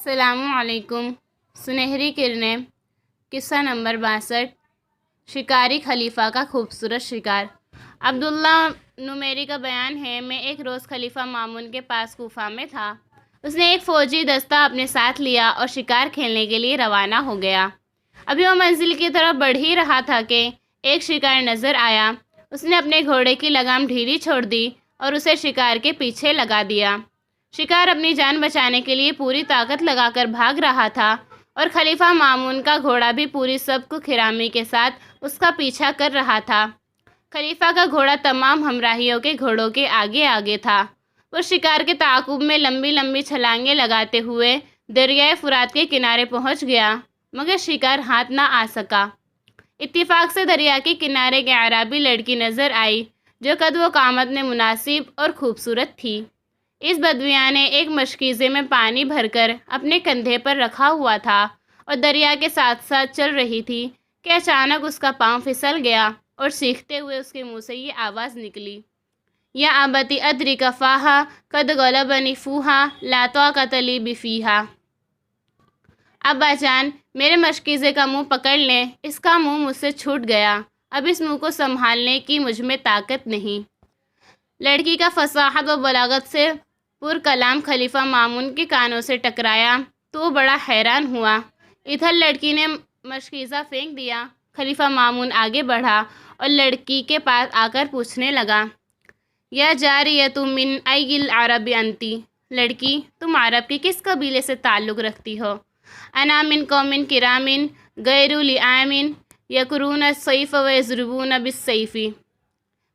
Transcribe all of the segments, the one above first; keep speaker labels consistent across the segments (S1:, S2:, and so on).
S1: السلام علیکم۔ سنہری کرنیں، قصہ نمبر 62۔ شکاری خلیفہ کا خوبصورت شکار۔ عبداللہ نمیری کا بیان ہے، میں ایک روز خلیفہ مامون کے پاس کوفہ میں تھا۔ اس نے ایک فوجی دستہ اپنے ساتھ لیا اور شکار کھیلنے کے لیے روانہ ہو گیا۔ ابھی وہ منزل کی طرف بڑھ ہی رہا تھا کہ ایک شکار نظر آیا۔ اس نے اپنے گھوڑے کی لگام ڈھیلی چھوڑ دی اور اسے شکار کے پیچھے لگا دیا۔ شکار اپنی جان بچانے کے لیے پوری طاقت لگا کر بھاگ رہا تھا اور خلیفہ مامون کا گھوڑا بھی پوری سبق خرامی کے ساتھ اس کا پیچھا کر رہا تھا۔ خلیفہ کا گھوڑا تمام ہمراہیوں کے گھوڑوں کے آگے آگے تھا۔ وہ شکار کے تعاقب میں لمبی لمبی چھلانگیں لگاتے ہوئے دریائے فرات کے کنارے پہنچ گیا، مگر شکار ہاتھ نہ آ سکا۔ اتفاق سے دریا کے کنارے ایک اعرابی لڑکی نظر آئی جو قد و قامت میں مناسب اور خوبصورت تھی۔ اس بدویہ نے ایک مشکیزے میں پانی بھر کر اپنے کندھے پر رکھا ہوا تھا اور دریا کے ساتھ ساتھ چل رہی تھی کہ اچانک اس کا پاؤں پھسل گیا اور سیکھتے ہوئے اس کے منہ سے یہ آواز نکلی: یا ابتی ادرک فاہا قد غلبنی فوہا لا طاقت لی بفیہا۔ ابا جان، میرے مشکیزے کا منہ پکڑ لیں، اس کا منہ مجھ سے چھوٹ گیا، اب اس منہ کو سنبھالنے کی مجھ میں طاقت نہیں۔ لڑکی کا فصاحت و بلاغت سے پر کلام خلیفہ مامون کے کانوں سے ٹکرایا تو وہ بڑا حیران ہوا۔ ادھر لڑکی نے مشکیزہ پھینک دیا۔ خلیفہ مامون آگے بڑھا اور لڑکی کے پاس آ کر پوچھنے لگا: یا جاریۃ من ای العرب انتی؟ لڑکی، تم عرب کے کس قبیلے سے تعلق رکھتی ہو؟ انا من قوم کرام غیر لئام یکرون السیف ویضربون بالسیف۔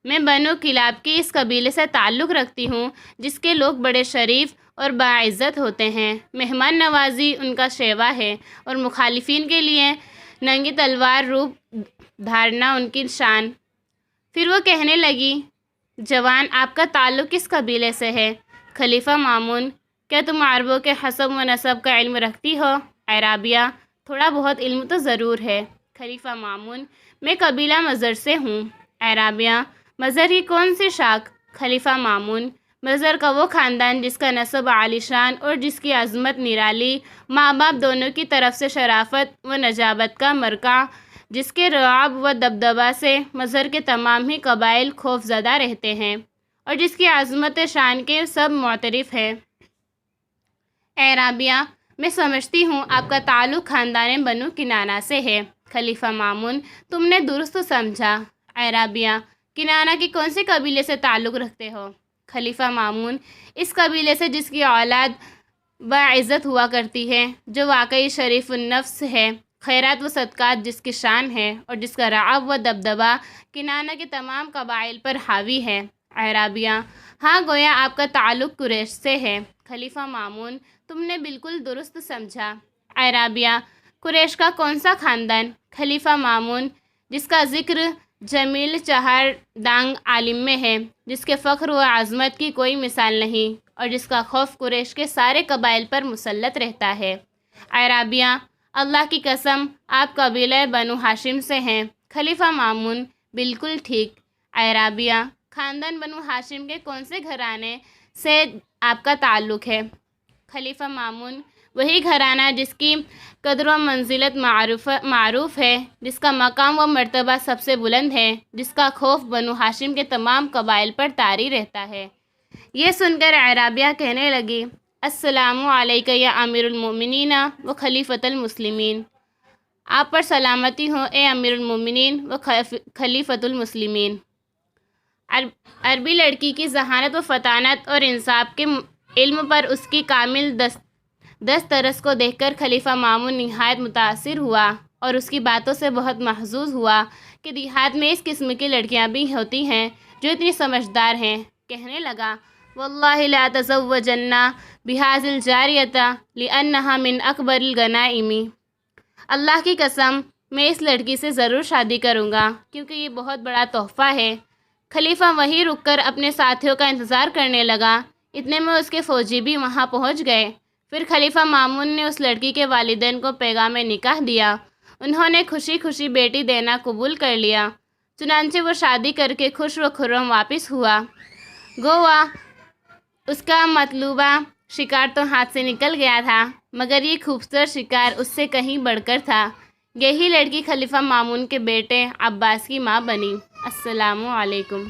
S1: میں بنو کلاب کے اس قبیلے سے تعلق رکھتی ہوں جس کے لوگ بڑے شریف اور باعزت ہوتے ہیں، مہمان نوازی ان کا شیوا ہے اور مخالفین کے لیے ننگی تلوار روپ دھارنا ان کی شان۔ پھر وہ کہنے لگی: جوان، آپ کا تعلق کس قبیلے سے ہے؟ خلیفہ مامون: کیا تم عربوں کے حسب و نسب کا علم رکھتی ہو؟ اعرابیہ: تھوڑا بہت علم تو ضرور ہے۔ خلیفہ مامون: میں قبیلہ مضر سے ہوں۔ اعرابیہ: مضر کی کون سی شاخ؟ خلیفہ مامون: مضر کا وہ خاندان جس کا نسب عالی شان اور جس کی عظمت نرالی، ماں باپ دونوں کی طرف سے شرافت و نجابت کا مرکع، جس کے رعب و دبدبہ سے مضر کے تمام ہی قبائل خوف زدہ رہتے ہیں اور جس کی عظمت شان کے سب معترف ہیں۔ اعرابیہ: میں سمجھتی ہوں آپ کا تعلق خاندان بنو کنانہ سے ہے۔ خلیفہ مامون: تم نے درست سمجھا۔ اعرابیہ: کنانہ کی کون سے قبیلے سے تعلق رکھتے ہو؟ خلیفہ مامون: اس قبیلے سے جس کی اولاد باعزت ہوا کرتی ہے، جو واقعی شریف النفس ہے، خیرات و صدقات جس کی شان ہے اور جس کا رعب و دبدبہ کنانہ کے تمام قبائل پر حاوی ہے۔ اعرابیہ: ہاں، گویا آپ کا تعلق قریش سے ہے۔ خلیفہ مامون: تم نے بالکل درست سمجھا۔ اعرابیہ: قریش کا کون سا خاندان؟ خلیفہ مامون: جس کا ذکر جمیل چہار دانگ عالم میں ہے، جس کے فخر و عظمت کی کوئی مثال نہیں اور جس کا خوف قریش کے سارے قبائل پر مسلط رہتا ہے۔ اعرابیہ: اللہ کی قسم، آپ قبیلہ بنو ہاشم سے ہیں۔ خلیفہ مامون: بالکل ٹھیک۔ اعرابیہ: خاندان بنو ہاشم کے کون سے گھرانے سے آپ کا تعلق ہے؟ خلیفہ مامون: وہی گھرانہ جس کی قدر و منزلت معروف ہے، جس کا مقام و مرتبہ سب سے بلند ہے، جس کا خوف بنو ہاشم کے تمام قبائل پر طاری رہتا ہے۔ یہ سن کر اعرابیہ کہنے لگی: السلام علیک یا امیر المؤمنین و خلیفۃ المسلمین۔ آپ پر سلامتی ہو اے امیر المؤمنین و خلیفۃ المسلمین۔ عربی لڑکی کی ذہانت و فطانت اور انصاف کے علم پر اس کی کامل دسترس کو دیکھ کر خلیفہ مامون نہایت متاثر ہوا اور اس کی باتوں سے بہت محظوظ ہوا کہ دیہات میں اس قسم کی لڑکیاں بھی ہوتی ہیں جو اتنی سمجھدار ہیں۔ کہنے لگا: واللہ لا تزوجن بہذه الجاریۃ لانھا من اکبر الغنائم۔ اللہ کی قسم، میں اس لڑکی سے ضرور شادی کروں گا کیونکہ یہ بہت بڑا تحفہ ہے۔ خلیفہ وہیں رک کر اپنے ساتھیوں کا انتظار کرنے لگا۔ اتنے میں اس کے فوجی بھی وہاں پہنچ گئے۔ پھر خلیفہ مامون نے اس لڑکی کے والدین کو پیغام نکاح دیا۔ انہوں نے خوشی خوشی بیٹی دینا قبول کر لیا۔ چنانچہ وہ شادی کر کے خوش و خرم واپس ہوا۔ گوا اس کا مطلوبہ شکار تو ہاتھ سے نکل گیا تھا، مگر یہ خوبصورت شکار اس سے کہیں بڑھ کر تھا۔ یہی لڑکی خلیفہ مامون کے بیٹے عباس کی ماں بنی۔ السلام علیکم۔